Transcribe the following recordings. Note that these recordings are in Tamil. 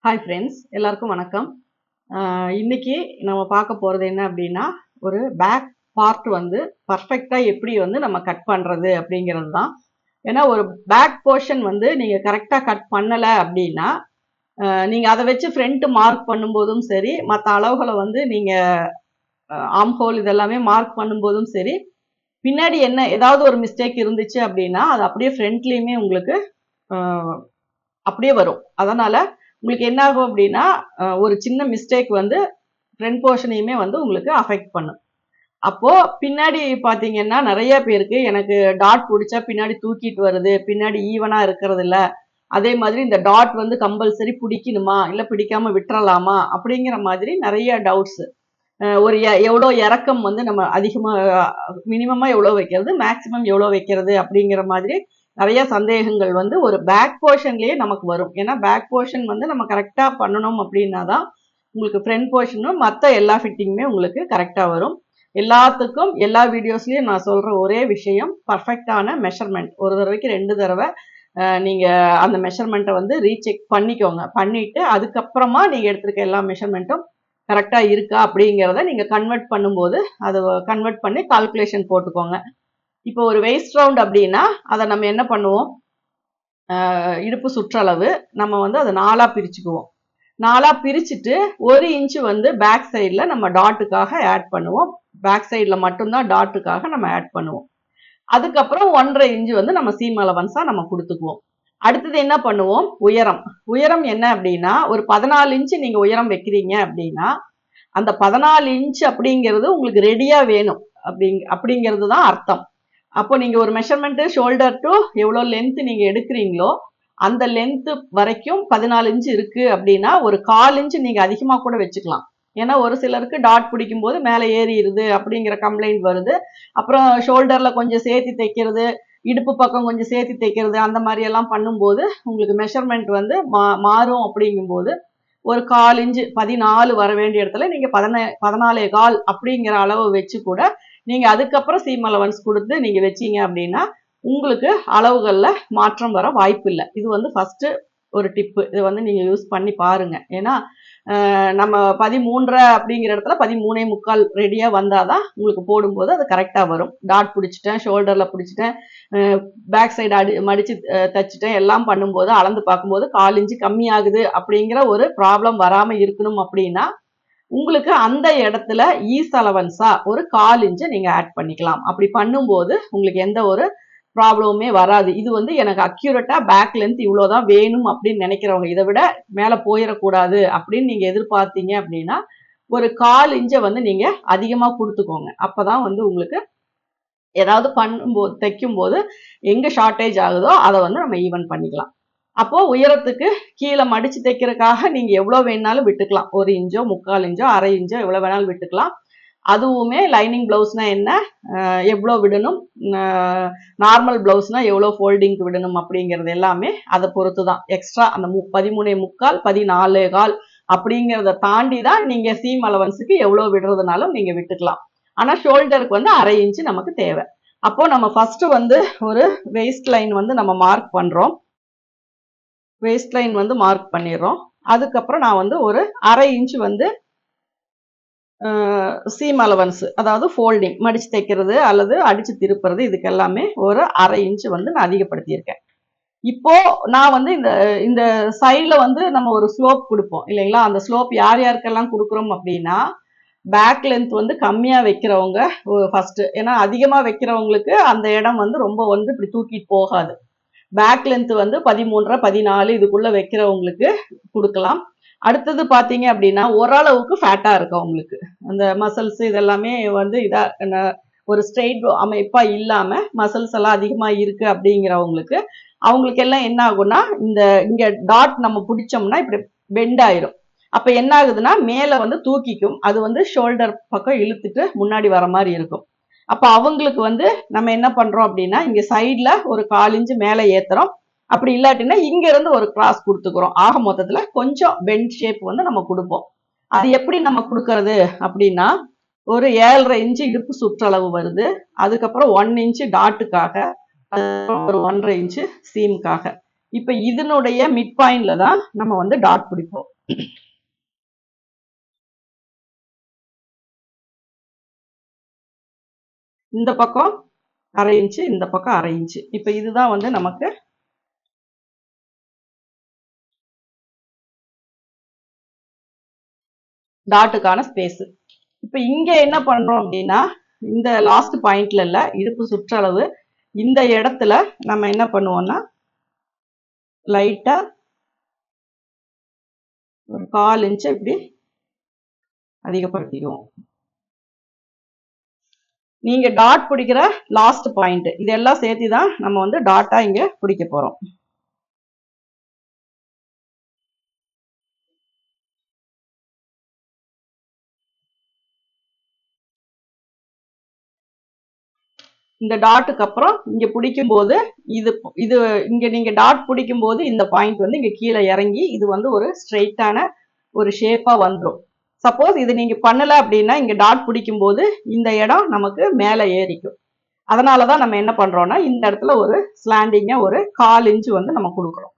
ஹாய் ஃப்ரெண்ட்ஸ், எல்லாருக்கும் வணக்கம். இன்னைக்கு நம்ம பார்க்க போகிறது என்ன அப்படின்னா, ஒரு பேக் பார்ட் வந்து பர்ஃபெக்டாக எப்படி வந்து நம்ம கட் பண்ணுறது அப்படிங்கிறது தான். ஏன்னா ஒரு பேக் போர்ஷன் வந்து நீங்கள் கரெக்டாக கட் பண்ணலை அப்படின்னா, நீங்கள் அதை வச்சு ஃப்ரண்ட் மார்க் பண்ணும்போதும் சரி, மற்ற அளவுகளை வந்து நீங்கள் ஆம் ஹோல் இதெல்லாமே மார்க் பண்ணும்போதும் சரி, பின்னாடி என்ன ஏதாவது ஒரு மிஸ்டேக் இருந்துச்சு அப்படின்னா, அது அப்படியே ஃப்ரண்ட்லேயுமே உங்களுக்கு அப்படியே வரும். அதனால உங்களுக்கு என்ன ஆகும் அப்படின்னா, ஒரு சின்ன மிஸ்டேக் வந்து ஃப்ரண்ட் போர்ஷனையுமே வந்து உங்களுக்கு அஃபெக்ட் பண்ணும். அப்போ பின்னாடி பார்த்தீங்கன்னா, நெறைய பேருக்கு எனக்கு டாட் புடிச்சா பின்னாடி தூக்கிட்டு வருது, பின்னாடி ஈவனா இருக்கிறது இல்ல. அதே மாதிரி இந்த டாட் வந்து கம்பல்சரி பிடிக்கணுமா? இல்ல பிடிக்காம விட்டுறலாமா? அப்படிங்கிற மாதிரி நெறைய டவுட்ஸ். ஒரு எவ்வளோ இறக்கம் வந்து நம்ம அதிகமா மினிமமா எவ்வளோ வைக்கிறது, மேக்ஸிமம் எவ்வளோ வைக்கிறது அப்படிங்கிற மாதிரி நிறைய சந்தேகங்கள் வந்து ஒரு பேக் போர்ஷன்லயே நமக்கு வரும். ஏன்னா பேக் போர்ஷன் வந்து நம்ம கரெக்டா பண்ணணும் அப்படின்னா தான் உங்களுக்கு ஃப்ரண்ட் போர்ஷனும் மற்ற எல்லா ஃபிட்டிங்குமே உங்களுக்கு கரெக்டா வரும். எல்லாத்துக்கும் எல்லா வீடியோஸ்லயும் நான் சொல்ற ஒரே விஷயம் பர்ஃபெக்டான மெஷர்மெண்ட். ஒரு தடவைக்கு 2 தடவை நீங்க அந்த மெஷர்மெண்ட்டை வந்து ரீசெக் பண்ணிக்கோங்க. பண்ணிட்டு அதுக்கப்புறமா நீங்க எடுத்திருக்க எல்லா மெஷர்மெண்ட்டும் கரெக்டா இருக்கா அப்படிங்கிறத நீங்க கன்வெர்ட் பண்ணும்போது அதை கன்வெர்ட் பண்ணி கால்குலேஷன் போட்டுக்கோங்க. இப்போ ஒரு வெயிஸ்ட் ரவுண்ட் அப்படின்னா அதை நம்ம என்ன பண்ணுவோம், இடுப்பு சுற்றளவு நம்ம வந்து அதை 4ஆ பிரிச்சுக்குவோம். 4ஆ பிரிச்சுட்டு 1 இன்ச்சு வந்து பேக் சைடில் நம்ம டாட்டுக்காக ஆட் பண்ணுவோம். பேக் சைடில் மட்டும்தான் டாட்டுக்காக நம்ம ஆட் பண்ணுவோம். அதுக்கப்புறம் 1.5 இன்ச்சு வந்து நம்ம சீம் அலவன்ஸா நம்ம கொடுத்துக்குவோம். அடுத்தது என்ன பண்ணுவோம், உயரம். உயரம் என்ன அப்படின்னா, ஒரு 14 இன்ச்சு நீங்க உயரம் வைக்கிறீங்க அப்படின்னா, அந்த 14 இன்ச் அப்படிங்கிறது உங்களுக்கு ரெடியா வேணும் அப்படிங்கிறது தான் அர்த்தம். அப்போ நீங்க ஒரு மெஷர்மெண்ட் ஷோல்டர் டு எவ்வளோ லென்த் நீங்க எடுக்கிறீங்களோ அந்த லென்த் வரைக்கும் 14 இன்ச் இருக்கு அப்படின்னா ஒரு 1/4 இன்ச் நீங்க அதிகமா கூட வச்சுக்கலாம். ஏன்னா ஒரு சிலருக்கு டாட் பிடிக்கும் போது மேலே ஏறிடுது அப்படிங்கிற கம்ப்ளைண்ட் வருது. அப்புறம் ஷோல்டர்ல கொஞ்சம் சேர்த்து தைக்கிறது, இடுப்பு பக்கம் கொஞ்சம் சேர்த்து தைக்கிறது, அந்த மாதிரி எல்லாம் பண்ணும்போது உங்களுக்கு மெஷர்மெண்ட் வந்து மாறும். அப்படிங்கும்போது ஒரு 1/4 இன்ச்சு 14 வர வேண்டிய இடத்துல நீங்க 14.25 அப்படிங்கிற அளவு வச்சு கூட நீங்க அதுக்கப்புறம் சீம் அலவன்ஸ் கொடுத்து நீங்க வச்சீங்க அப்படின்னா உங்களுக்கு அளவுகள்ல மாற்றம் வர வாய்ப்பு இல்லை. இது வந்து ஃபர்ஸ்ட் ஒரு டிப்பு. இது வந்து நீங்க யூஸ் பண்ணி பாருங்க. ஏன்னா நம்ம 13 அப்படிங்கிற இடத்துல 13.25 ரெடியா வந்தாதான் உங்களுக்கு போடும்போது அது கரெக்டா வரும். டாட் பிடிச்சிட்டேன், ஷோல்டர்ல பிடிச்சிட்டேன், பேக் சைடு மடிச்சு தச்சுட்டேன், எல்லாம் பண்ணும்போது அளந்து பார்க்கும்போது 1/4 இன்ச்சு கம்மி ஆகுது அப்படிங்கிற ஒரு ப்ராப்ளம் வராம இருக்கணும் அப்படின்னா உங்களுக்கு அந்த இடத்துல ஈஸ் அலவன்ஸா ஒரு 1/4 இன்ச்சு நீங்க ஆட் பண்ணிக்கலாம். அப்படி பண்ணும்போது உங்களுக்கு எந்த ஒரு ப்ராப்ளமுமே வராது. இது வந்து எனக்கு அக்யூரேட்டா பேக் லென்த் இவ்வளோதான் வேணும் அப்படின்னு நினைக்கிறவங்க, இதை விட மேலே போயிடக்கூடாது அப்படின்னு நீங்க எதிர்பார்த்தீங்க அப்படின்னா ஒரு 1/4 இன்ச்சை வந்து நீங்க அதிகமா கொடுத்துக்கோங்க. அப்பதான் வந்து உங்களுக்கு ஏதாவது பண்ணும்போது தைக்கும்போது எங்க ஷார்ட்டேஜ் ஆகுதோ அதை வந்து நம்ம ஈவன் பண்ணிக்கலாம். அப்போ உயரத்துக்கு கீழே மடிச்சு தைக்கிறதுக்காக நீங்க எவ்வளவு வேணாலும் விட்டுக்கலாம். 1 இன்ச்சோ 3/4 இன்ச்சோ 1/2 இன்ச்சோ எவ்வளவு வேணாலும் விட்டுக்கலாம். அதுவுமே லைனிங் பிளவுஸ்னா என்ன, எவ்வளோ விடணும், நார்மல் பிளவுஸ்னா எவ்வளோ ஃபோல்டிங்க்கு விடணும் அப்படிங்கிறது எல்லாமே அதை பொறுத்து தான். எக்ஸ்ட்ரா அந்த 13.25 14.25 அப்படிங்கிறத தாண்டி தான் நீங்க சீம் அலவன்ஸுக்கு எவ்வளோ விடுறதுனாலும் நீங்க விட்டுக்கலாம். ஆனா ஷோல்டருக்கு வந்து 1/2 இன்ச்சு நமக்கு தேவை. அப்போ நம்ம ஃபர்ஸ்ட் வந்து ஒரு வெயிஸ்ட் லைன் வந்து நம்ம மார்க் பண்றோம். வேஸ்ட் லைன் வந்து மார்க் பண்ணிடுறோம். அதுக்கப்புறம் நான் வந்து ஒரு 1/2 இன்ச் வந்து சீம் அலவன்ஸ், அதாவது ஃபோல்டிங் மடிச்சு தைக்கிறது அல்லது அடிச்சு திருப்புறது, இதுக்கு எல்லாமே ஒரு 1/2 இன்ச் வந்து நான் அதிகப்படுத்தியிருக்கேன். இப்போ நான் வந்து இந்த இந்த சைட்ல வந்து நம்ம ஒரு ஸ்லோப் கொடுப்போம் இல்லைங்களா. அந்த ஸ்லோப் யார் யாருக்கெல்லாம் கொடுக்குறோம் அப்படின்னா, பேக் லென்த் வந்து கம்மியா வைக்கிறவங்க ஃபர்ஸ்ட். ஏன்னா அதிகமா வைக்கிறவங்களுக்கு அந்த இடம் வந்து ரொம்ப வந்து இப்படி தூக்கிட்டு போகாது. பேக் லென்த் வந்து 13 14 இதுக்குள்ள வைக்கிறவங்களுக்கு கொடுக்கலாம். அடுத்தது பாத்தீங்க அப்படின்னா ஓரளவுக்கு ஃபேட்டா இருக்கவங்களுக்கு அந்த மசில்ஸ் இதெல்லாமே வந்து இதா ஒரு ஸ்ட்ரெயிட் அமைப்பா இல்லாம மசில்ஸ் எல்லாம் அதிகமா இருக்கு அப்படிங்கிறவங்களுக்கு அவங்களுக்கு எல்லாம் என்ன ஆகும்னா, இந்த இங்க டாட் நம்ம பிடிச்சோம்னா இப்படி பெண்ட் ஆயிரும். அப்ப என்ன ஆகுதுன்னா மேல வந்து தூக்கிக்கும், அது வந்து ஷோல்டர் பக்கம் இழுத்துட்டு முன்னாடி வர மாதிரி இருக்கும். அப்ப அவங்களுக்கு வந்து நம்ம என்ன பண்றோம் அப்படின்னா, இங்க சைட்ல ஒரு 1/4 இன்ச்சு மேல ஏத்துறோம். அப்படி இல்லாட்டினா இங்க இருந்து ஒரு கிராஸ் கொடுத்துக்கிறோம். ஆக மொத்தத்துல கொஞ்சம் பெண்ட் ஷேப் வந்து நம்ம கொடுப்போம். அது எப்படி நம்ம கொடுக்கறது அப்படின்னா, ஒரு 7.5 இன்ச்சு இடுப்பு சுற்றளவு வருது. அதுக்கப்புறம் 1 இன்ச்சு டாட்டுக்காக, ஒரு 1.5 இன்ச்சு சீமுக்காக. இப்ப இதனுடைய மிட் பாயிண்ட்ல தான் நம்ம வந்து டாட் பிடிப்போம். இந்த பக்கம் 1/2 இன்ச்சு, இந்த பக்கம் 1/2 இன்ச்சு. இப்ப இதுதான் வந்து நமக்கு டாட்டுக்கான ஸ்பேஸ். இப்ப இங்க என்ன பண்றோம் அப்படின்னா, இந்த லாஸ்ட் பாயிண்ட்ல இல்ல, இடுப்பு சுற்றளவு இந்த இடத்துல நம்ம என்ன பண்ணுவோம்னா லைட்டா ஒரு 1/4 இன்ச் இப்படி அதிகப்படுத்திக்குவோம். நீங்க டாட் பிடிக்கிற லாஸ்ட் பாயிண்ட் இதெல்லாம் சேர்த்து தான் நம்ம வந்து டாட்டா இங்க பிடிக்க போறோம். இந்த டாட்டுக்கு அப்புறம் இங்க பிடிக்கும் போது இது இது இங்க நீங்க டாட் பிடிக்கும் போது இந்த பாயிண்ட் வந்து இங்க கீழே இறங்கி இது வந்து ஒரு ஸ்ட்ரெயிட்டான ஒரு ஷேப்பா வந்துடும். சப்போஸ் இது நீங்க பண்ணல அப்படின்னா இங்க டாட் பிடிக்கும் போது இந்த இடம் நமக்கு மேலே ஏறிக்கும். அதனாலதான் நம்ம என்ன பண்றோம்னா இந்த இடத்துல ஒரு ஸ்லாண்டிங்கா ஒரு 1/4 இன்ச் வந்து நம்ம கொடுக்குறோம்.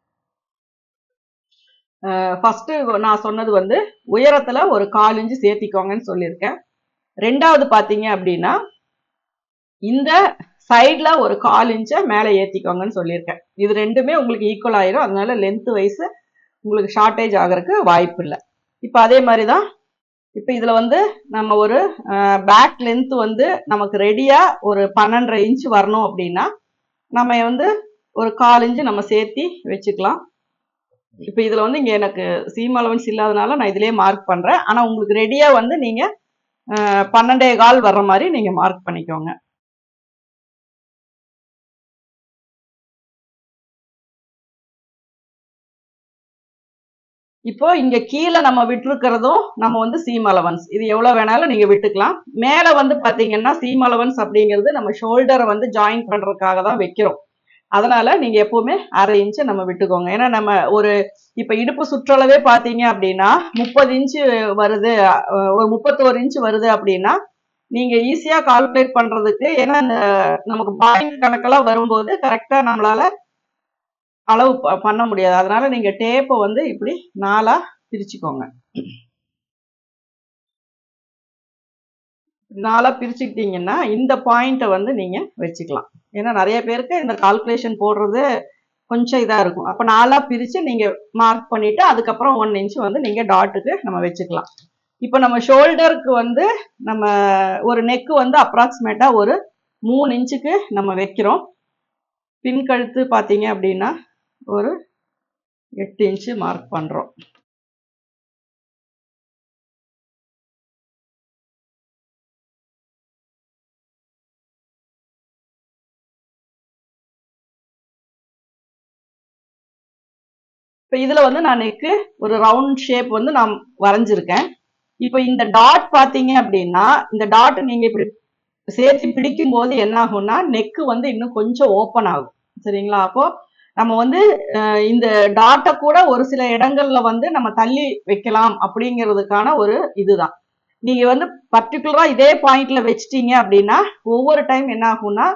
ஃபர்ஸ்ட் நான் சொன்னது வந்து உயரத்துல ஒரு 1/4 இன்ச் சேர்த்திக்கோங்கன்னு சொல்லியிருக்கேன். ரெண்டாவது பாத்தீங்க அப்படின்னா இந்த சைட்ல ஒரு 1/4 இன்ச்சை மேலே ஏத்திக்கோங்கன்னு சொல்லியிருக்கேன். இது ரெண்டுமே உங்களுக்கு ஈக்குவல் ஆயிரும். அதனால லென்த் வைஸ் உங்களுக்கு ஷார்டேஜ் ஆகிறதுக்கு வாய்ப்பு இல்லை. இப்ப அதே மாதிரிதான் இப்ப இதுல வந்து நம்ம ஒரு பேக் லென்த் வந்து நமக்கு ரெடியா ஒரு 12.5 இன்ச் வரணும் அப்படின்னா நம்ம வந்து ஒரு 1/4 இன்ச் நம்ம சேர்த்தி வச்சுக்கலாம். இப்ப இதுல வந்து இங்க எனக்கு சீம் அலவன்ஸ் இல்லாதனால நான் இதுலயே மார்க் பண்றேன். ஆனா உங்களுக்கு ரெடியா வந்து நீங்க 12.25 வர்ற மாதிரி நீங்க மார்க் பண்ணிக்கோங்க. இப்போ இங்க கீழே நம்ம விட்டுருக்கிறதும் நம்ம வந்து சீம் அலவன்ஸ் இது எவ்வளவு வேணாலும் நீங்க விட்டுக்கலாம். மேல வந்து பாத்தீங்கன்னா சீம் அலவன்ஸ் அப்படிங்கிறது நம்ம ஷோல்டரை வந்து ஜாயின் பண்றதுக்காக தான் வைக்கிறோம். அதனால நீங்க எப்பவுமே 1/2 இன்ச்சு நம்ம விட்டுக்கோங்க. ஏன்னா நம்ம ஒரு இப்ப இடுப்பு சுற்றளவே பாத்தீங்க அப்படின்னா 30 இன்ச்சு வருது, ஒரு 31 இன்ச்சு வருது அப்படின்னா நீங்க ஈஸியா கால்குலேட் பண்றதுக்கு, ஏன்னா நமக்கு பாயிண்ட் கணக்கெல்லாம் வரும்போது கரெக்டா நம்மளால அளவு பண்ண முடியாது. அதனால நீங்க டேப்பை வந்து இப்படி 4ஆ பிரிச்சுக்கோங்க. 4ஆ பிரிச்சுக்கிட்டீங்கன்னா இந்த பாயிண்ட்டை வந்து நீங்க வச்சுக்கலாம். ஏன்னா நிறைய பேருக்கு இந்த கால்குலேஷன் போடுறது கொஞ்சம் இதா இருக்கும். அப்ப 4ஆ பிரிச்சு நீங்க மார்க் பண்ணிட்டு அதுக்கப்புறம் 1 இன்ச் வந்து நீங்க டாட்டுக்கு நம்ம வச்சுக்கலாம். இப்ப நம்ம ஷோல்டருக்கு வந்து நம்ம ஒரு நெக் வந்து அப்ராக்சிமேட்டா ஒரு 3 இன்ச்சுக்கு நம்ம வைக்கிறோம். பின் கழுத்து பாத்தீங்க அப்படின்னா ஒரு 8 இன்ச்சு மார்க் பண்றோம். இப்ப இதுல வந்து நான் நெக்கு ஒரு ரவுண்ட் ஷேப் வந்து நான் வரைஞ்சிருக்கேன். இப்ப இந்த டாட் பாத்தீங்க அப்படின்னா இந்த டாட் நீங்க இப்படி சேர்த்து பிடிக்கும் போது என்ன ஆகும்னா நெக்கு வந்து இன்னும் கொஞ்சம் ஓப்பன் ஆகும். சரிங்களா? அப்போ நம்ம வந்து இந்த டாட்டை கூட ஒரு சில இடங்கள்ல வந்து நம்ம தள்ளி வைக்கலாம் அப்படிங்கிறதுக்கான ஒரு இதுதான். நீங்க வந்து பர்டிகுலரா இதே பாயிண்ட்ல வச்சிட்டீங்க அப்படின்னா ஒவ்வொரு டைம் என்ன ஆகும்னா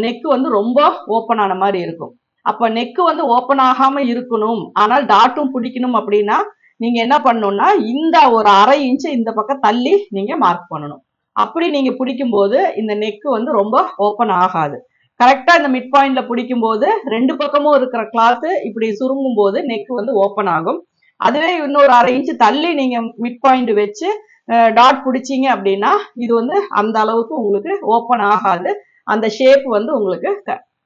நெக்கு வந்து ரொம்ப ஓப்பன் ஆன மாதிரி இருக்கும். அப்ப நெக்கு வந்து ஓப்பன் ஆகாம இருக்கணும், ஆனால் டாட்டும் பிடிக்கணும் அப்படின்னா நீங்க என்ன பண்ணணும்னா இந்த ஒரு 1/2 இன்ச் இந்த பக்கம் தள்ளி நீங்க மார்க் பண்ணணும். அப்படி நீங்க பிடிக்கும் போது இந்த நெக்கு வந்து ரொம்ப ஓப்பன் ஆகாது. கரெக்டா இந்த மிட் பாயிண்ட்ல பிடிக்கும் போது 2 பக்கமும் இருக்கிற கிளாத் இப்படி சுருங்கும் போது நெக் வந்து ஓப்பன் ஆகும். அதுவே இன்னொரு 1/2 இன்ச் தள்ளி நீங்க மிட் பாயிண்ட் வச்சு டாட் பிடிச்சீங்க அப்படின்னா இது வந்து அந்த அளவுக்கு உங்களுக்கு ஓப்பன் ஆகாது. அந்த ஷேப் வந்து உங்களுக்கு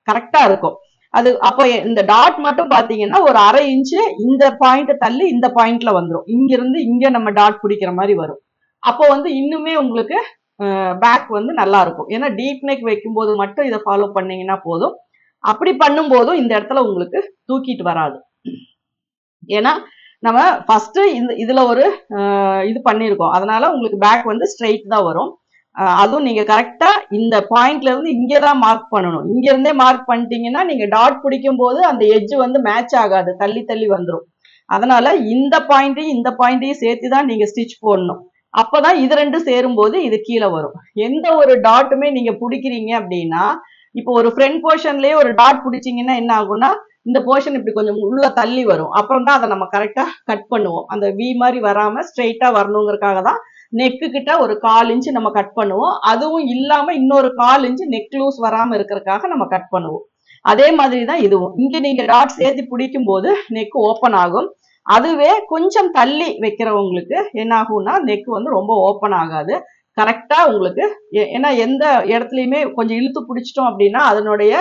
கரெக்டா இருக்கும். அது அப்ப இந்த டாட் மட்டும் பாத்தீங்கன்னா ஒரு 1/2 இன்ச்சு இந்த பாயிண்ட் தள்ளி இந்த பாயிண்ட்ல வந்துடும். இங்க இருந்து இங்க நம்ம டாட் பிடிக்கிற மாதிரி வரும். அப்போ வந்து இன்னுமே உங்களுக்கு பேக் வந்து நல்லா இருக்கும். ஏன்னா டீப் நெக் வைக்கும்போது மட்டும் இதை ஃபாலோ பண்ணீங்கன்னா போதும். அப்படி பண்ணும் போதும் இந்த இடத்துல உங்களுக்கு தூக்கிட்டு வராது. ஏன்னா நம்ம ஃபர்ஸ்ட் இதுல ஒரு இது பண்ணிருக்கோம். அதனால உங்களுக்கு பேக் வந்து ஸ்ட்ரெயிட் தான் வரும். அதுவும் நீங்க கரெக்டா இந்த பாயிண்ட்ல இருந்து இங்கதான் மார்க் பண்ணணும். இங்க இருந்தே மார்க் பண்ணிட்டீங்கன்னா நீங்க டாட் பிடிக்கும் போது அந்த எட்ஜ் வந்து மேட்ச் ஆகாது, தள்ளி தள்ளி வந்துடும். அதனால இந்த பாயிண்டையும் சேர்த்துதான் நீங்க ஸ்டிச் போடணும். அப்பதான் இது ரெண்டும் சேரும் போது இது கீழே வரும். எந்த ஒரு டாட்டுமே நீங்க பிடிக்கிறீங்க அப்படின்னா இப்போ ஒரு ஃப்ரண்ட் போர்ஷன்லயே ஒரு டாட் பிடிச்சீங்கன்னா என்ன ஆகும்னா இந்த போர்ஷன் இப்படி கொஞ்சம் உள்ள தள்ளி வரும். அப்புறம் தான் அதை நம்ம கரெக்டா கட் பண்ணுவோம். அந்த வி மாதிரி வராம ஸ்ட்ரெயிட்டா வரணுங்கிறதுக்காக தான் நெக்கு கிட்ட ஒரு 1/4 இன்ச் நம்ம கட் பண்ணுவோம். அதுவும் இல்லாம இன்னொரு 1/4 இன்ச் நெக் லூஸ் வராம இருக்கிறதுக்காக நம்ம கட் பண்ணுவோம். அதே மாதிரி தான் இதுவும். இங்க நீங்க டாட் சேர்த்து பிடிக்கும் போது நெக் ஓப்பன் ஆகும். அதுவே கொஞ்சம் தள்ளி வைக்கிறவங்களுக்கு என்ன ஆகும்னா நெக் வந்து ரொம்ப ஓப்பன் ஆகாது. கரெக்டா உங்களுக்கு ஏன்னா எந்த இடத்துலயுமே கொஞ்சம் இழுத்து பிடிச்சிட்டோம் அப்படின்னா அதனுடைய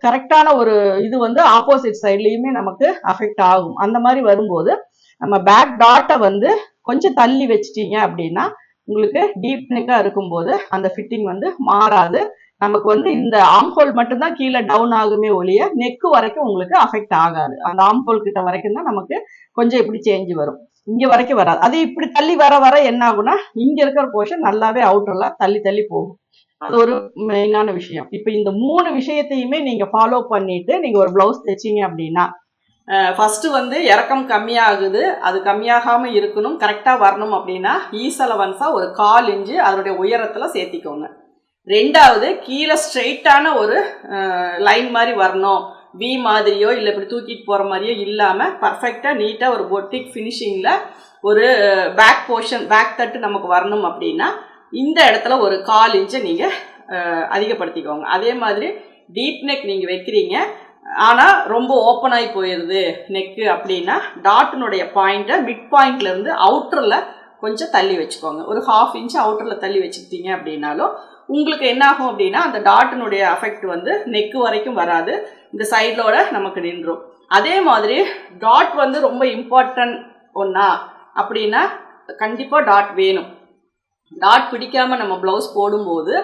கரெக்டான ஒரு இது வந்து ஆப்போசிட் சைட்லயுமே நமக்கு அஃபெக்ட் ஆகும். அந்த மாதிரி வரும்போது நம்ம பேக் டாட்டை வந்து கொஞ்சம் தள்ளி வச்சிட்டீங்க அப்படின்னா உங்களுக்கு டீப் நெக்கா இருக்கும்போது அந்த ஃபிட்டிங் வந்து மாறாது. நமக்கு வந்து இந்த ஆம்ஹோல் மட்டும்தான் கீழே டவுன் ஆகுமே ஒழிய நெக்கு வரைக்கும் உங்களுக்கு அஃபெக்ட் ஆகாது. அந்த ஆம்ஹோல் கிட்ட வரைக்கும் தான் நமக்கு கொஞ்சம் இப்படி சேஞ்ச் வரும், இங்க வரைக்கும் வராது. அது இப்படி தள்ளி வர வர என்ன ஆகும்னா இங்க இருக்கிற போர்ஷன் நல்லாவே அவுட்டர்ல தள்ளி தள்ளி போகும். அது ஒரு மெயினான விஷயம். இப்ப இந்த 3 விஷயத்தையுமே நீங்க ஃபாலோ பண்ணிட்டு நீங்க ஒரு பிளவுஸ் தைச்சீங்க அப்படின்னா ஃபர்ஸ்ட் வந்து இறக்கம் கம்மியாகுது, அது கம்மியாகாம இருக்கணும், கரெக்டா வரணும் அப்படின்னா ஈசலவன்ஸா ஒரு 1/4 இன்ச்சு அதனுடைய உயரத்துல சேர்த்திக்கோங்க. ரெண்டாவது கீழே ஸ்ட்ரெயிட்டான ஒரு லைன் மாதிரி வரணும், வி மாதிரியோ இல்லை இப்படி தூக்கிட்டு போகிற மாதிரியோ இல்லாமல் பர்ஃபெக்டாக நீட்டாக ஒரு பொட்டிக் ஃபினிஷிங்கில் ஒரு பேக் போர்ஷன் பேக் தட்டு நமக்கு வரணும் அப்படின்னா இந்த இடத்துல ஒரு 1/4 இன்ச்சை நீங்கள் அதிகப்படுத்திக்கோங்க. அதே மாதிரி டீப் நெக் நீங்கள் வைக்கிறீங்க ஆனால் ரொம்ப ஓப்பன் ஆகி போயிடுது நெக்கு அப்படின்னா டாட்டினுடைய பாயிண்ட்டை மிட் பாயிண்ட்லேருந்து அவுட்டரில் கொஞ்சம் தள்ளி வச்சுக்கோங்க. ஒரு 1/2 இன்ச் அவுட்டரில் தள்ளி வச்சுக்கிட்டீங்க அப்படின்னாலும் உங்களுக்கு என்ன ஆகும் அப்படின்னா அந்த டாட்டினுடைய அஃபெக்ட் வந்து நெக்கு வரைக்கும் வராது, இந்த சைடோட நமக்கு நின்றும். அதே மாதிரி டாட் வந்து ரொம்ப இம்பார்ட்டன்ட் ஒன்றா அப்படின்னா கண்டிப்பாக டாட் வேணும். டாட் பிடிக்காம நம்ம ப்ளவுஸ் போடும்போது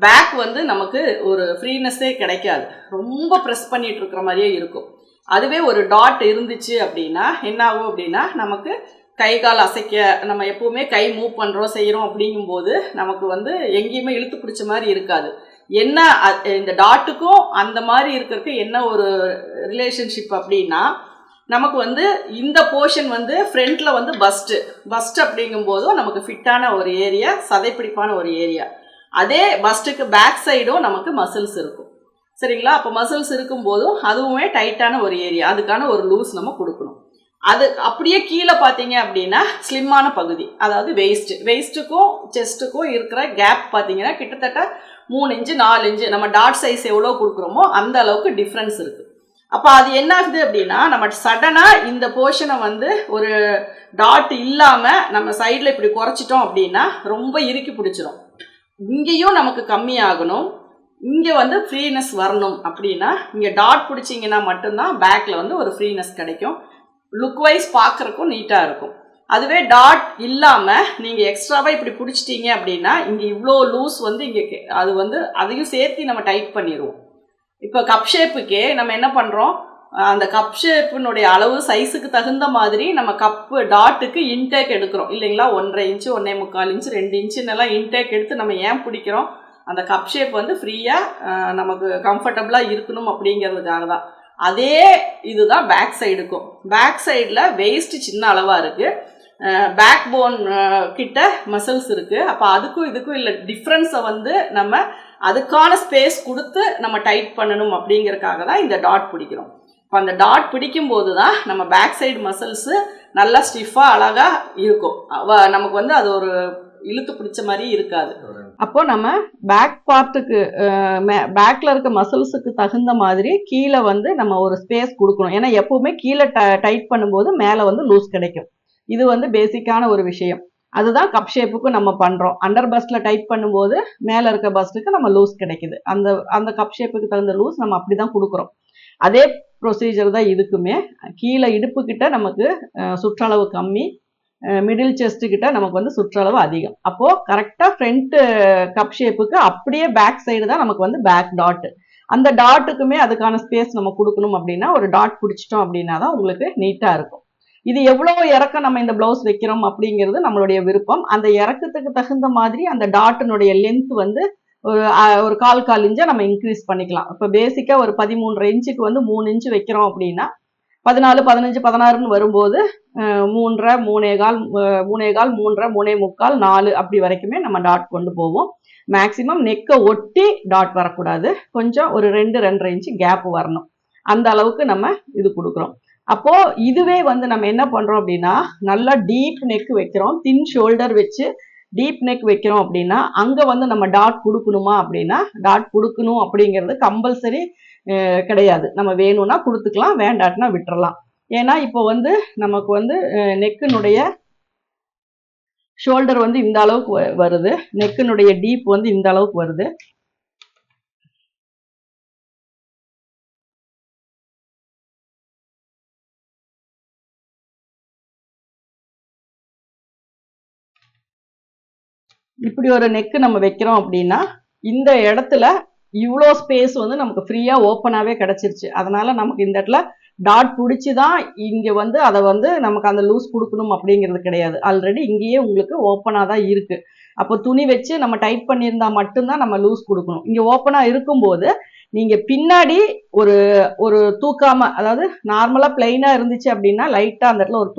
பேக் வந்து நமக்கு ஒரு ஃப்ரீனஸ்ஸே கிடைக்காது, ரொம்ப ப்ரெஸ் பண்ணிட்டு இருக்கிற மாதிரியே இருக்கும். அதுவே ஒரு டாட் இருந்துச்சு அப்படின்னா என்ன ஆகும் அப்படின்னா நமக்கு கை கால் அசைக்க நம்ம எப்பவுமே கை மூவ் பண்ணுறோம் செய்கிறோம் அப்படிங்கும்போது நமக்கு வந்து எங்கேயுமே இழுத்து பிடிச்ச மாதிரி இருக்காது. என்ன இந்த டாட்டுக்கும் அந்த மாதிரி இருக்கிறதுக்கு என்ன ஒரு ரிலேஷன்ஷிப் அப்படின்னா நமக்கு வந்து இந்த போர்ஷன் வந்து ஃப்ரண்ட்ல வந்து பஸ்ட் அப்படிங்கும்போதும் நமக்கு ஃபிட்டான ஒரு ஏரியா, சதைப்பிடிப்பான ஒரு ஏரியா. அதே பஸ்ட்டுக்கு பேக் சைடும் நமக்கு மசில்ஸ் இருக்கும், சரிங்களா? அப்போ மசில்ஸ் இருக்கும்போதும் அதுவுமே டைட்டான ஒரு ஏரியா, அதுக்கான ஒரு லூஸ் நம்ம கொடுக்கணும். அது அப்படியே கீழே பார்த்தீங்க அப்படின்னா ஸ்லிம்மான பகுதி, அதாவது வெயிஸ்ட்டுக்கும் செஸ்ட்டுக்கும் இருக்கிற கேப் பார்த்தீங்கன்னா கிட்டத்தட்ட 3 இன்ச்சு 4 இன்ச்சு நம்ம டாட் சைஸ் எவ்வளோ கொடுக்குறோமோ அந்த அளவுக்கு டிஃப்ரென்ஸ் இருக்குது. அப்போ அது என்ன ஆகுது அப்படின்னா நம்ம சடனாக இந்த போர்ஷனை வந்து ஒரு டாட் இல்லாமல் நம்ம சைடில் இப்படி குறைச்சிட்டோம் அப்படின்னா ரொம்ப இறுக்கி பிடிச்சிரும். இங்கேயும் நமக்கு கம்மியாகணும், இங்கே வந்து ஃப்ரீனஸ் வரணும் அப்படின்னா இங்கே டாட் பிடிச்சிங்கன்னா மட்டும்தான் பேக்கில் வந்து ஒரு ஃப்ரீனஸ் கிடைக்கும், லுக் வைஸ் பார்க்குறக்கும் நீட்டாக இருக்கும். அதுவே டாட் இல்லாமல் நீங்கள் எக்ஸ்ட்ராவாக இப்படி பிடிச்சிட்டிங்க அப்படின்னா இங்கே இவ்வளோ லூஸ் வந்து இங்கே அது வந்து அதையும் சேர்த்து நம்ம டைட் பண்ணிடுவோம். இப்போ கப் ஷேப்புக்கே நம்ம என்ன பண்ணுறோம், அந்த கப் ஷேப்பினுடைய அளவு சைஸுக்கு தகுந்த மாதிரி நம்ம கப்பு டாட்டுக்கு இன்டேக் எடுக்கிறோம் இல்லைங்களா? 1.5 இன்ச்சு 1.25 இன்ச்சு 2 இன்ச்சுன்னெல்லாம் இன்டேக் எடுத்து நம்ம ஏன் பிடிக்கிறோம், அந்த கப் ஷேப் வந்து ஃப்ரீயாக நமக்கு கம்ஃபர்டபுளாக இருக்கணும் அப்படிங்கிறதுக்காக தான். அதே இதுதான் பேக் சைடுக்கும். பேக் சைடில் வெயிஸ்ட் சின்ன அளவாக இருக்குது, பேக் போன் கிட்ட மசில்ஸ் இருக்குது. அப்போ அதுக்கும் இதுக்கும் இல்லை டிஃப்ரென்ஸை வந்து நம்ம அதுக்கான ஸ்பேஸ் கொடுத்து நம்ம டைட் பண்ணணும் அப்படிங்கிறதுக்காக தான் இந்த டாட் பிடிக்கிறோம். இப்போ அந்த டாட் பிடிக்கும் போது தான் நம்ம பேக் சைடு மசில்ஸு நல்லா ஸ்டிஃபாக அழகாக இருக்கும், நமக்கு வந்து அது ஒரு இழுத்து பிடிச்ச மாதிரி இருக்காது. அப்போ நம்ம பேக் பார்ட்டுக்கு பேக்ல இருக்க மசில்ஸுக்கு தகுந்த மாதிரி கீழே வந்து நம்ம ஒரு ஸ்பேஸ் கொடுக்கணும். ஏன்னா எப்பவுமே கீழே டைட் பண்ணும்போது மேலே வந்து லூஸ் கிடைக்கும். இது வந்து பேசிக்கான ஒரு விஷயம். அதுதான் கப் ஷேப்புக்கு நம்ம பண்றோம். அண்டர் பஸ்ட்ல டைட் பண்ணும்போது மேலே இருக்க பஸ்ட்டுக்கு நம்ம லூஸ் கிடைக்குது. அந்த கப் ஷேப்புக்கு தகுந்த லூஸ் நம்ம அப்படிதான் கொடுக்குறோம். அதே ப்ரொசீஜர் தான் இதுக்குமே. கீழே இடுப்பு கிட்ட நமக்கு சுற்றளவு கம்மி, மிடில் செஸ்ட் கிட்ட நமக்கு வந்து சுற்றளவு அதிகம். அப்போ கரெக்டா ஃப்ரண்ட் கப் ஷேப்புக்கு அப்படியே பேக் சைடு தான் நமக்கு வந்து பேக் டாட். அந்த டாட்டுக்குமே அதுக்கான ஸ்பேஸ் நம்ம கொடுக்கணும் அப்படின்னா ஒரு டாட் பிடிச்சிட்டோம் அப்படின்னா தான் உங்களுக்கு நீட்டா இருக்கும். இது எவ்வளவு இறக்கம் நம்ம இந்த பிளவுஸ் வைக்கிறோம் அப்படிங்கிறது நம்மளுடைய விருப்பம். அந்த இறக்கத்துக்கு தகுந்த மாதிரி அந்த டாட்டினுடைய லென்த் வந்து ஒரு 1/4 இன்ச்சா நம்ம இன்க்ரீஸ் பண்ணிக்கலாம். இப்போ பேசிக்கா ஒரு 13.5 இன்ச்சுக்கு வந்து 3 இன்ச்சு வைக்கிறோம் அப்படின்னா 14, 15, 16ன்னு வரும்போது 3.5, 3.25, 3.25, 3.25, 4 அப்படி வரைக்குமே நம்ம டாட் கொண்டு போவோம். மேக்சிமம் நெக்கை ஒட்டி டாட் வரக்கூடாது, கொஞ்சம் ஒரு 2, 2.5 இன்ச்சு கேப் வரணும். அந்த அளவுக்கு நம்ம இது கொடுக்குறோம். அப்போ இதுவே வந்து நம்ம என்ன பண்றோம் அப்படின்னா, நல்லா டீப் நெக் வைக்கிறோம், தின் ஷோல்டர் வச்சு டீப் நெக் வைக்கிறோம் அப்படின்னா, அங்க வந்து நம்ம டாட் கொடுக்கணுமா அப்படின்னா, டாட் கொடுக்கணும் அப்படிங்கிறது கம்பல்சரி கிடையாது. நம்ம வேணும்னா கொடுத்துக்கலாம், வேண்டாட்னா விட்டுறலாம். ஏன்னா இப்போ வந்து நமக்கு வந்து நெக்கினுடைய ஷோல்டர் வந்து இந்த அளவுக்கு வருது, நெக்கினுடைய டீப் வந்து இந்த அளவுக்கு வருது. இப்படி ஒரு நெக் நம்ம வைக்கிறோம் அப்படின்னா, இந்த இடத்துல இவ்வளோ ஸ்பேஸ் வந்து நமக்கு ஃப்ரீயா ஓப்பனாவே கிடைச்சிருச்சு. அதனால நமக்கு இந்த இடத்துல டாட் பிடிச்சிதான் இங்க வந்து அதை வந்து நமக்கு அந்த லூஸ் கொடுக்கணும் அப்படிங்கிறது கிடையாது. ஆல்ரெடி இங்கேயே உங்களுக்கு ஓப்பனா தான் இருக்கு. அப்போ துணி வச்சு நம்ம டைட் பண்ணியிருந்தா மட்டும்தான் நம்ம லூஸ் கொடுக்கணும். இங்க ஓப்பனா இருக்கும்போது நீங்க பின்னாடி ஒரு ஒரு தூக்காம, அதாவது நார்மலா பிளைனா இருந்துச்சு அப்படின்னா லைட்டா அந்த இடத்துல ஒரு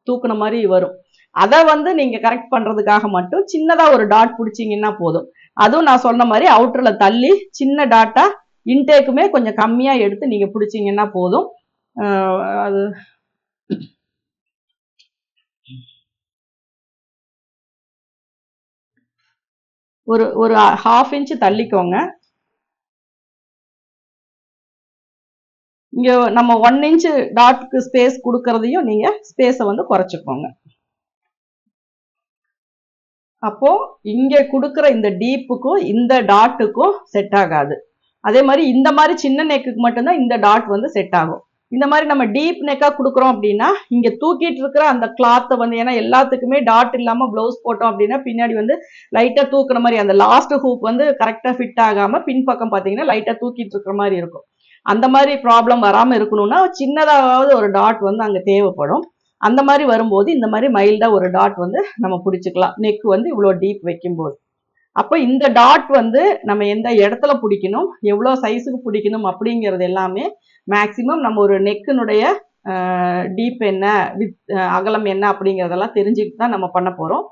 தூக்குன மாதிரி வரும். அதை வந்து நீங்க கரெக்ட் பண்றதுக்காக மட்டும் சின்னதா ஒரு டாட் பிடிச்சிங்கன்னா போதும். அதுவும் நான் சொன்ன மாதிரி அவுட்டர்ல தள்ளி சின்ன டாட்டா இன்டேக்குமே கொஞ்சம் கம்மியா எடுத்து நீங்க பிடிச்சிங்கன்னா போதும். அது ஒரு ஒரு 1/2 இன்ச் தள்ளிக்கோங்க. இங்க நம்ம 1 இன்ச் டாட்க்கு ஸ்பேஸ் கொடுக்கறதையும் நீங்க ஸ்பேஸை வந்து குறைச்சிக்கோங்க. அப்போ இங்க கொடுக்குற இந்த டீப்புக்கும் இந்த டாட்டுக்கும் செட் ஆகாது. அதே மாதிரி இந்த மாதிரி சின்ன நெக்குக்கு மட்டும்தான் இந்த டாட் வந்து செட் ஆகும். இந்த மாதிரி நம்ம டீப் நெக்கா கொடுக்குறோம் அப்படின்னா இங்க தூக்கிட்டு இருக்கிற அந்த கிளாத்தை வந்து, ஏன்னா எல்லாத்துக்குமே டாட் இல்லாம பிளவுஸ் போட்டோம் அப்படின்னா பின்னாடி வந்து லைட்டா தூக்குற மாதிரி அந்த லாஸ்ட் ஹூக் வந்து கரெக்டா ஃபிட் ஆகாம பின்பக்கம் பாத்தீங்கன்னா லைட்டா தூக்கிட்டு இருக்கிற மாதிரி இருக்கும். அந்த மாதிரி ப்ராப்ளம் வராம இருக்கணும்னா சின்னதாவது ஒரு டாட் வந்து அங்க தேவைப்படும். அந்த மாதிரி வரும்போது இந்த மாதிரி மைல்டா ஒரு டாட் வந்து நம்ம பிடிச்சிக்கலாம், நெக் வந்து இவ்வளவு டீப் வைக்கும்போது. அப்போ இந்த டாட் வந்து நம்ம எந்த இடத்துல பிடிக்கணும், எவ்வளோ சைஸுக்கு பிடிக்கணும் அப்படிங்கிறது எல்லாமே மேக்சிமம் நம்ம ஒரு நெக்கினுடைய டீப் என்ன, வித் அகலம் என்ன அப்படிங்கிறதெல்லாம் தெரிஞ்சுக்கிட்டு தான் நம்ம பண்ண போறோம்.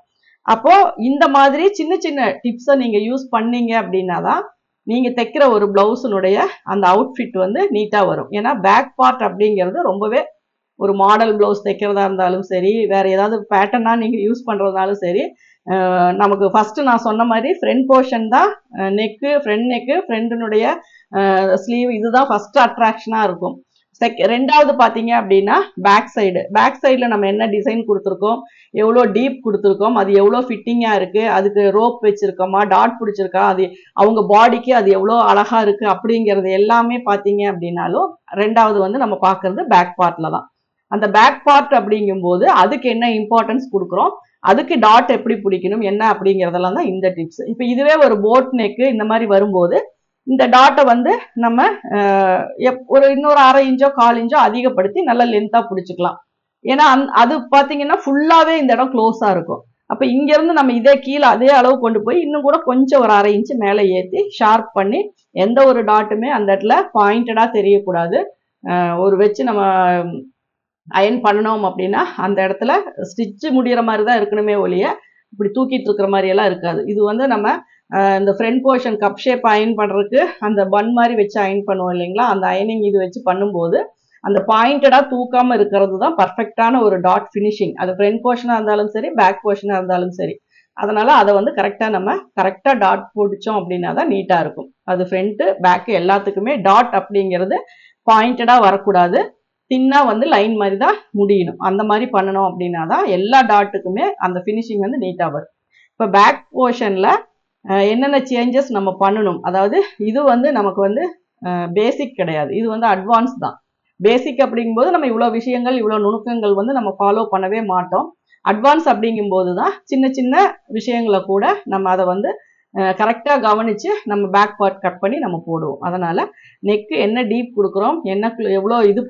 அப்போ இந்த மாதிரி சின்ன சின்ன டிப்ஸை நீங்க யூஸ் பண்ணீங்க அப்படின்னா தான் நீங்க தைக்கிற ஒரு பிளவுஸினுடைய அந்த அவுட்ஃபிட் வந்து நீட்டா வரும். ஏன்னா பேக் பார்ட் அப்படிங்கிறது ரொம்பவே, ஒரு மாடல் பிளவுஸ் தைக்கிறதா இருந்தாலும் சரி, வேற ஏதாவது பேட்டர்னா நீங்க யூஸ் பண்றதுனாலும் சரி, நமக்கு ஃபர்ஸ்ட் நான் சொன்ன மாதிரி ஃப்ரண்ட் போர்ஷன் தான் நெக்கு, ஃப்ரண்ட் நெக்கு, ஃப்ரண்டினுடைய ஸ்லீவ், இதுதான் ஃபர்ஸ்ட் அட்ராக்ஷனா இருக்கும். ரெண்டாவது பாத்தீங்க அப்படின்னா பேக் சைடுல நம்ம என்ன டிசைன் கொடுத்துருக்கோம், எவ்வளோ டீப் கொடுத்துருக்கோம், அது எவ்வளோ ஃபிட்டிங்கா இருக்கு, அதுக்கு ரோப் வச்சிருக்கோமா, டாட் பிடிச்சிருக்கா, அது அவங்க பாடிக்கு அது எவ்வளோ அழகா இருக்கு அப்படிங்கிறது எல்லாமே பாத்தீங்க அப்படின்னாலும் ரெண்டாவது வந்து நம்ம பாக்குறது பேக் பார்ட்ல தான். அந்த பேக் பார்ட் அப்படிங்கும்போது அதுக்கு என்ன இம்பார்ட்டன்ஸ் கொடுக்குறோம், அதுக்கு டாட் எப்படி பிடிக்கணும் என்ன அப்படிங்கிறதெல்லாம் தான் இந்த டிப்ஸ். இப்போ இதுவே ஒரு போட் நெக்கு இந்த மாதிரி வரும்போது இந்த டாட்டை வந்து நம்ம ஒரு இன்னொரு 1/2 இன்ச்சோ 1/4 இன்ச்சோ அதிகப்படுத்தி நல்லா லென்த்தா பிடிச்சிக்கலாம். ஏன்னா அது பாத்தீங்கன்னா ஃபுல்லாவே இந்த இடம் க்ளோஸா இருக்கும். அப்ப இங்க இருந்து நம்ம இதே கீழே அதே அளவு கொண்டு போய் இன்னும் கூட கொஞ்சம் ஒரு 1/2 இன்ச் மேல ஏத்தி ஷார்ப் பண்ணி எந்த ஒரு டாட்டுமே அந்த இடத்துல பாயிண்டடா தெரியக்கூடாது. ஒரு வச்சு நம்ம அயன் பண்ணணும் அப்படின்னா அந்த இடத்துல ஸ்டிச் முடிகிற மாதிரி தான் இருக்கணுமே ஒழிய இப்படி தூக்கிட்டு இருக்கிற மாதிரி எல்லாம் இருக்காது. இது வந்து நம்ம இந்த front portion cup shape iron பண்றதுக்கு அந்த பன் மாதிரி வச்சு அயன் பண்ணுவோம் இல்லைங்களா, அந்த அயனிங் இது வச்சு பண்ணும்போது அந்த பாயிண்டடா தூக்காம இருக்கிறது தான் பர்ஃபெக்டான ஒரு டாட் ஃபினிஷிங். அது ஃப்ரண்ட் போர்ஷனா இருந்தாலும் சரி, பேக் போர்ஷனா இருந்தாலும் சரி. அதனால அதை வந்து கரெக்டா டாட் பிடிச்சோம் அப்படின்னா தான் நீட்டா இருக்கும். அது ஃப்ரண்ட் பேக் எல்லாத்துக்குமே டாட் அப்படிங்கிறது பாயிண்டடா வரக்கூடாது, தின்னா வந்து லைன் மாதிரி தான் முடியணும். அந்த மாதிரி பண்ணணும் அப்படின்னா தான் எல்லா டாட்டுக்குமே அந்த ஃபினிஷிங் வந்து நீட்டா வரும். இப்போ பேக் போர்ஷன்ல என்னென்ன சேஞ்சஸ் நம்ம பண்ணணும், அதாவது இது வந்து நமக்கு வந்து பேசிக் கிடையாது, இது வந்து அட்வான்ஸ் தான். பேசிக் அப்படிங்கும்போது நம்ம இவ்வளோ விஷயங்கள் இவ்வளோ நுணுக்கங்கள் வந்து நம்ம ஃபாலோ பண்ணவே மாட்டோம். அட்வான்ஸ் அப்படிங்கும்போது தான் சின்ன சின்ன விஷயங்களை கூட நம்ம அதை வந்து கரெக்டாக கவனித்து நம்ம பேக் பார்ட் கட் பண்ணி நம்ம போடுவோம். அதனால் நெக்கு என்ன டீப் கொடுக்குறோம், என்ன எவ்வளோ இது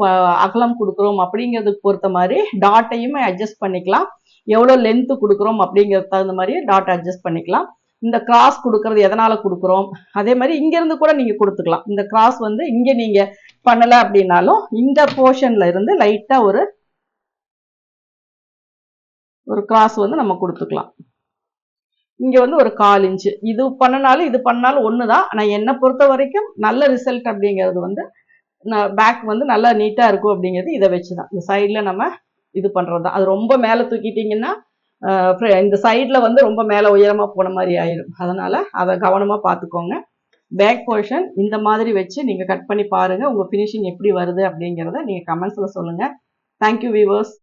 அகலம் கொடுக்குறோம் அப்படிங்கிறதுக்கு பொறுத்த மாதிரி டாட்டையுமே அட்ஜஸ்ட் பண்ணிக்கலாம். எவ்வளோ லென்த்து கொடுக்குறோம் அப்படிங்கிறது தகுந்த மாதிரி டாட் அட்ஜஸ்ட் பண்ணிக்கலாம். இந்த கிராஸ் கொடுக்கறது எதனால் கொடுக்குறோம், அதே மாதிரி இங்கேருந்து கூட நீங்கள் கொடுத்துக்கலாம். இந்த கிராஸ் வந்து இங்கே நீங்கள் பண்ணலை அப்படின்னாலும் இந்த போர்ஷனில் இருந்து லைட்டாக ஒரு கிராஸ் வந்து நம்ம கொடுத்துக்கலாம். இங்க வந்து ஒரு 1/4 இன்ச்சு இது பண்ணனாலும் இது பண்ணாலும் ஒண்ணுதான். ஆனா என்னை பொறுத்த வரைக்கும் நல்ல ரிசல்ட் அப்படிங்கிறது வந்து பேக் வந்து நல்லா நீட்டாக இருக்கும் அப்படிங்கிறது இதை வச்சு தான். இந்த சைடில் நம்ம இது பண்ணுறது தான். அது ரொம்ப மேலே தூக்கிட்டிங்கன்னா இந்த சைடில் வந்து ரொம்ப மேலே உயரமாக போன மாதிரி ஆயிடும். அதனால் அதை கவனமாக பார்த்துக்கோங்க. பேக் போர்ஷன் இந்த மாதிரி வச்சு நீங்கள் கட் பண்ணி பாருங்கள். உங்கள் ஃபினிஷிங் எப்படி வருது அப்படிங்கிறத நீங்கள் கமெண்ட்ஸில் சொல்லுங்கள். Thank you viewers.